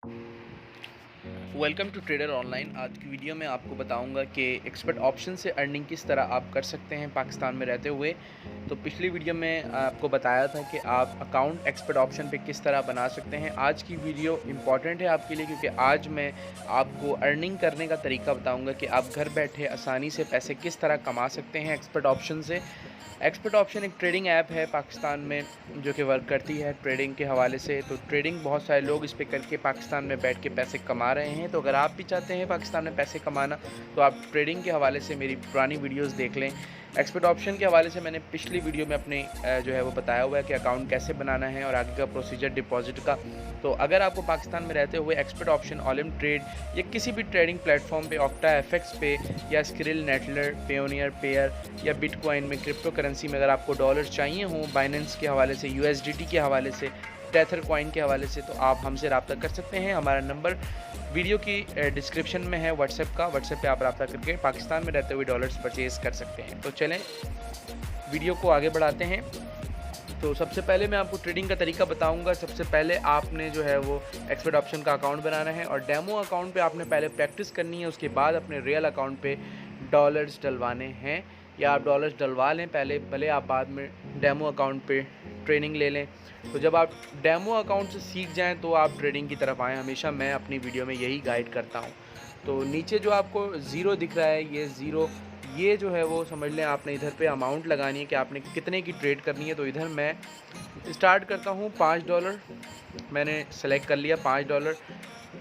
Welcome to trader online. आज की video में आपको बताऊंगा कि एक्सपर्ट ऑप्शन से अर्निंग किस तरह आप कर सकते हैं पाकिस्तान में रहते हुए। तो पिछली वीडियो में आपको बताया था कि आप अकाउंट एक्सपर्ट ऑप्शन पे किस तरह बना सकते हैं। आज की वीडियो इंपॉर्टेंट है आपके लिए, क्योंकि आज मैं आपको अर्निंग करने का तरीका बताऊंगा कि आप घर बैठे आसानी से पैसे किस तरह कमा सकते हैं एक्सपर्ट ऑप्शन से। एक्सपर्ट ऑप्शन एक ट्रेडिंग ऐप है पाकिस्तान में जो कि वर्क करती है ट्रेडिंग के हवाले से। तो ट्रेडिंग बहुत सारे लोग इस पे करके पाकिस्तान में बैठ के पैसे कमा रहे हैं। तो अगर आप भी चाहते हैं पाकिस्तान में पैसे कमाना, तो आप ट्रेडिंग के हवाले से मेरी पुरानी वीडियोस देख लें। एक्सपर्ट ऑप्शन के हवाले से मैंने पिछली वीडियो में अपने जो है वो बताया हुआ है कि अकाउंट कैसे बनाना है और आगे का प्रोसीजर डिपॉजिट का। तो अगर आपको पाकिस्तान में रहते हुए एक्सपर्ट ऑप्शन, ऑलिम ट्रेड या किसी भी ट्रेडिंग प्लेटफॉर्म पे, ऑक्टा एफएक्स पे या स्क्रिल, नेटलर, पेयोनियर, पेयर या बिटकॉइन में, क्रिप्टो करेंसी में अगर आपको डॉलर चाहिए हों बाइनेंस के हवाले से, यूएसडीटी के हवाले से, टेथर कॉइन के हवाले से, तो आप हमसे रब्ता कर सकते हैं। हमारा नंबर वीडियो की डिस्क्रिप्शन में है व्हाट्सएप का। व्हाट्सएप पे आप रब्ता करके पाकिस्तान में रहते हुए डॉलर्स परचेज़ कर सकते हैं। तो चलें वीडियो को आगे बढ़ाते हैं। तो सबसे पहले मैं आपको ट्रेडिंग का तरीका बताऊंगा। सबसे पहले आपने जो है वो एक्सपर्ट ऑप्शन का अकाउंट बनाना है और डेमो अकाउंट पे आपने पहले प्रैक्टिस करनी है। उसके बाद अपने रियल अकाउंट पे डॉलर्स डलवाने हैं, या आप डॉलर्स डलवा लें पहले, भले आप बाद में डेमो अकाउंट पे ट्रेनिंग ले लें। तो जब आप डेमो अकाउंट से सीख जाएं तो आप ट्रेडिंग की तरफ आएँ। हमेशा मैं अपनी वीडियो में यही गाइड करता हूँ। तो नीचे जो आपको ज़ीरो दिख रहा है, ये ज़ीरो, ये जो है वो समझ लें आपने इधर पे अमाउंट लगानी है कि आपने कितने की ट्रेड करनी है। तो इधर मैं स्टार्ट करता हूँ $5। मैंने सेलेक्ट कर लिया $5।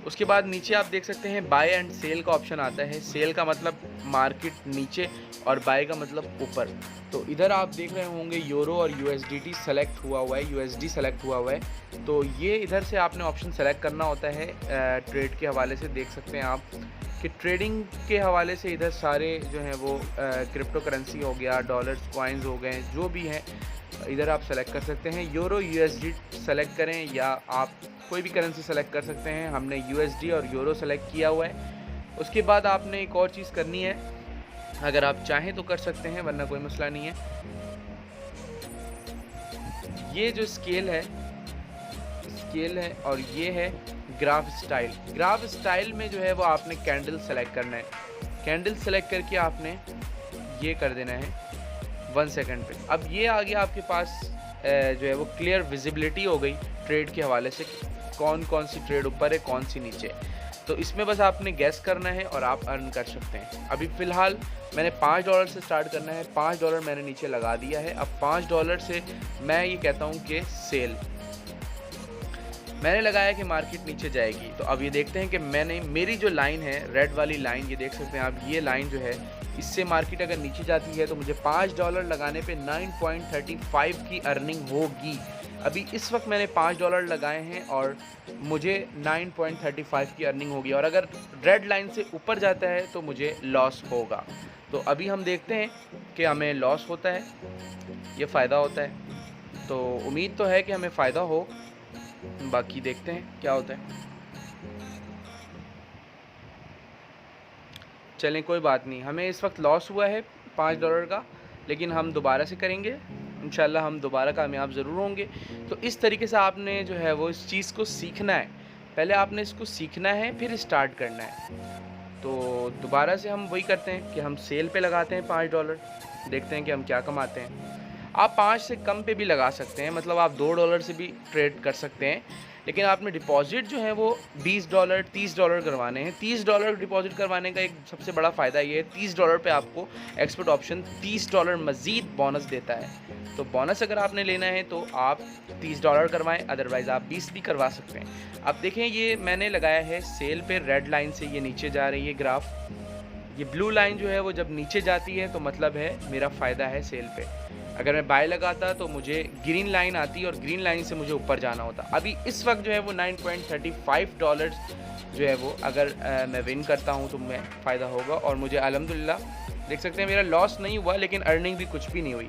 उसके बाद नीचे आप देख सकते हैं बाय एंड सेल का ऑप्शन आता है। सेल का मतलब मार्केट नीचे और बाय का मतलब ऊपर। तो इधर आप देख रहे होंगे यूरो और यूएसडीटी सेलेक्ट हुआ हुआ है, यूएसडी सेलेक्ट हुआ हुआ है। तो ये इधर से आपने ऑप्शन सेलेक्ट करना होता है। ट्रेड के हवाले से देख सकते हैं आप कि ट्रेडिंग के हवाले से इधर सारे जो हैं वो क्रिप्टो करेंसी हो गया, डॉलर्स, कॉइन्स हो गए, जो भी हैं इधर आप सेलेक्ट कर सकते हैं। यूरो यूएसडी सेलेक्ट करें या आप कोई भी करेंसी सेलेक्ट कर सकते हैं। हमने यूएसडी और यूरो सेलेक्ट किया हुआ है। उसके बाद आपने एक और चीज़ करनी है, अगर आप चाहें तो कर सकते हैं वरना कोई मसला नहीं है। ये जो स्केल है और ये है ग्राफ स्टाइल। ग्राफ स्टाइल में जो है वो आपने कैंडल सेलेक्ट करना है। कैंडल सेलेक्ट करके आपने ये कर देना है 1 सेकंड पे। अब ये आ गया आपके पास जो है वो क्लियर विजिबिलिटी हो गई ट्रेड के हवाले से, कौन कौन सी ट्रेड ऊपर है, कौन सी नीचे। तो इसमें बस आपने गैस करना है और आप अर्न कर सकते हैं। अभी फ़िलहाल मैंने $5 से स्टार्ट करना है। $5 मैंने नीचे लगा दिया है। अब $5 से मैं ये कहता हूँ कि सेल मैंने लगाया कि मार्केट नीचे जाएगी। तो अब ये देखते हैं कि मेरी जो लाइन है, रेड वाली लाइन, ये देख सकते हैं आप, ये लाइन जो है, इससे मार्केट अगर नीचे जाती है तो मुझे $5 लगाने पे 9.35 की अर्निंग होगी। अभी इस वक्त मैंने $5 लगाए हैं और मुझे 9.35 की अर्निंग होगी। और अगर रेड लाइन से ऊपर जाता है तो मुझे लॉस होगा। तो अभी हम देखते हैं कि हमें लॉस होता है या फ़ायदा होता है। तो उम्मीद तो है कि हमें फ़ायदा हो, बाकी देखते हैं क्या होता है। चलें कोई बात नहीं, हमें इस वक्त लॉस हुआ है $5 का, लेकिन हम दोबारा से करेंगे इंशाल्लाह, हम दोबारा कामयाब ज़रूर होंगे। तो इस तरीके से आपने जो है वो इस चीज़ को सीखना है। पहले आपने इसको सीखना है, फिर स्टार्ट करना है। तो दोबारा से हम वही करते हैं कि हम सेल पे लगाते हैं $5, देखते हैं कि हम क्या कमाते हैं। आप 5 से कम पे भी लगा सकते हैं, मतलब आप $2 से भी ट्रेड कर सकते हैं। लेकिन आपने डिपॉज़िट जो है वो $20 $30 करवाने हैं। $30 डिपॉज़िट करवाने का एक सबसे बड़ा फ़ायदा ये है, $30 पे आपको एक्सपर्ट ऑप्शन $30 मज़ीद बोनस देता है। तो बोनस अगर आपने लेना है तो आप $30 करवाएं, अदरवाइज़ आप 20 भी करवा सकते हैं। अब देखें, ये मैंने लगाया है सेल पे, रेड लाइन से ये नीचे जा रही है ग्राफ। ये ब्लू लाइन जो है वो जब नीचे जाती है तो मतलब है मेरा फ़ायदा है सेल पे। अगर मैं बाय लगाता तो मुझे ग्रीन लाइन आती और ग्रीन लाइन से मुझे ऊपर जाना होता। अभी इस वक्त जो है वो $9.35 जो है वो अगर मैं विन करता हूँ तो मैं फ़ायदा होगा। और मुझे अल्हम्दुलिल्लाह देख सकते हैं मेरा लॉस नहीं हुआ, लेकिन अर्निंग भी कुछ भी नहीं हुई।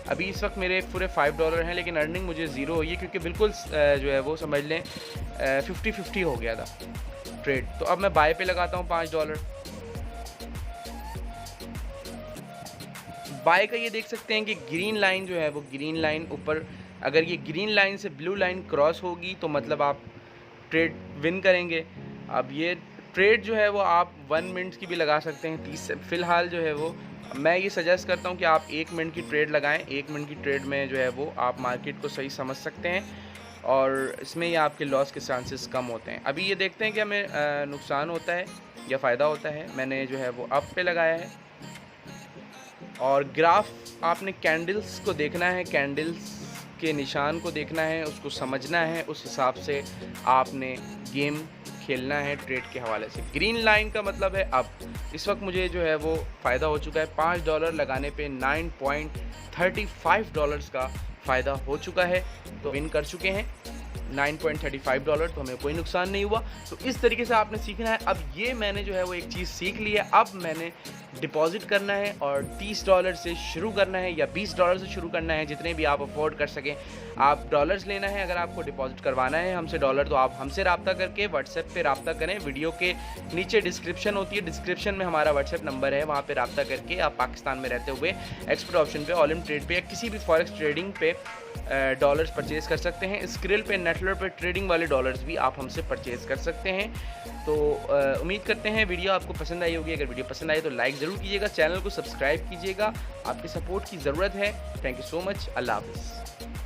अभी इस वक्त मेरे पूरे $5 हैं, लेकिन अर्निंग मुझे ज़ीरो हुई है, क्योंकि बिल्कुल जो है वो समझ लें 50-50 हो गया था ट्रेड। तो अब मैं बाय पे लगाता हूँ $5। बाय का ये देख सकते हैं कि ग्रीन लाइन जो है वो ग्रीन लाइन ऊपर, अगर ये ग्रीन लाइन से ब्लू लाइन क्रॉस होगी तो मतलब आप ट्रेड विन करेंगे। अब ये ट्रेड जो है वो आप 1 मिनट की भी लगा सकते हैं। 30 फ़िलहाल जो है वो मैं ये सजेस्ट करता हूँ कि आप 1 मिनट की ट्रेड लगाएं। 1 मिनट की ट्रेड में जो है वो आप मार्केट को सही समझ सकते हैं और इसमें ये आपके लॉस के चांसेस कम होते हैं। अभी ये देखते हैं कि हमें नुकसान होता है या फ़ायदा होता है। मैंने जो है वो अप पे लगाया है और ग्राफ आपने कैंडल्स को देखना है, कैंडल्स के निशान को देखना है, उसको समझना है, उस हिसाब से आपने गेम खेलना है ट्रेड के हवाले से। ग्रीन लाइन का मतलब है अब इस वक्त मुझे जो है वो फ़ायदा हो चुका है। $5 लगाने पे $9.35 का फ़ायदा हो चुका है, तो विन कर चुके हैं $9.35, तो हमें कोई नुकसान नहीं हुआ। तो इस तरीके से आपने सीखना है। अब ये मैंने जो है वो एक चीज़ सीख ली है। अब मैंने डिपॉज़िट करना है और $30 से शुरू करना है या $20 से शुरू करना है, जितने भी आप अफोर्ड कर सकें। आप डॉलर्स लेना है, अगर आपको डिपॉज़िट करवाना है हमसे डॉलर, तो आप हमसे रब्ता करके व्हाट्सएप पे रब्ता करें। वीडियो के नीचे डिस्क्रिप्शन होती है, डिस्क्रिप्शन में हमारा व्हाट्सएप नंबर है, वहाँ पे रब्ता करके आप पाकिस्तान में रहते हुए एक्सपर्ट ऑप्शन पे, ऑल इन ट्रेड पे या किसी भी फॉरेक्स ट्रेडिंग पे डॉलर्स परचेज़ कर सकते हैं। स्क्रिल पे, नेटलर पे ट्रेडिंग वाले डॉलर्स भी आप हमसे परचेज़ कर सकते हैं। तो उम्मीद करते हैं वीडियो आपको पसंद आई होगी। अगर वीडियो पसंद आई तो लाइक ज़रूर कीजिएगा, चैनल को सब्सक्राइब कीजिएगा, आपकी सपोर्ट की ज़रूरत है। Thank you so much. अल्लाह हाफ़िज़।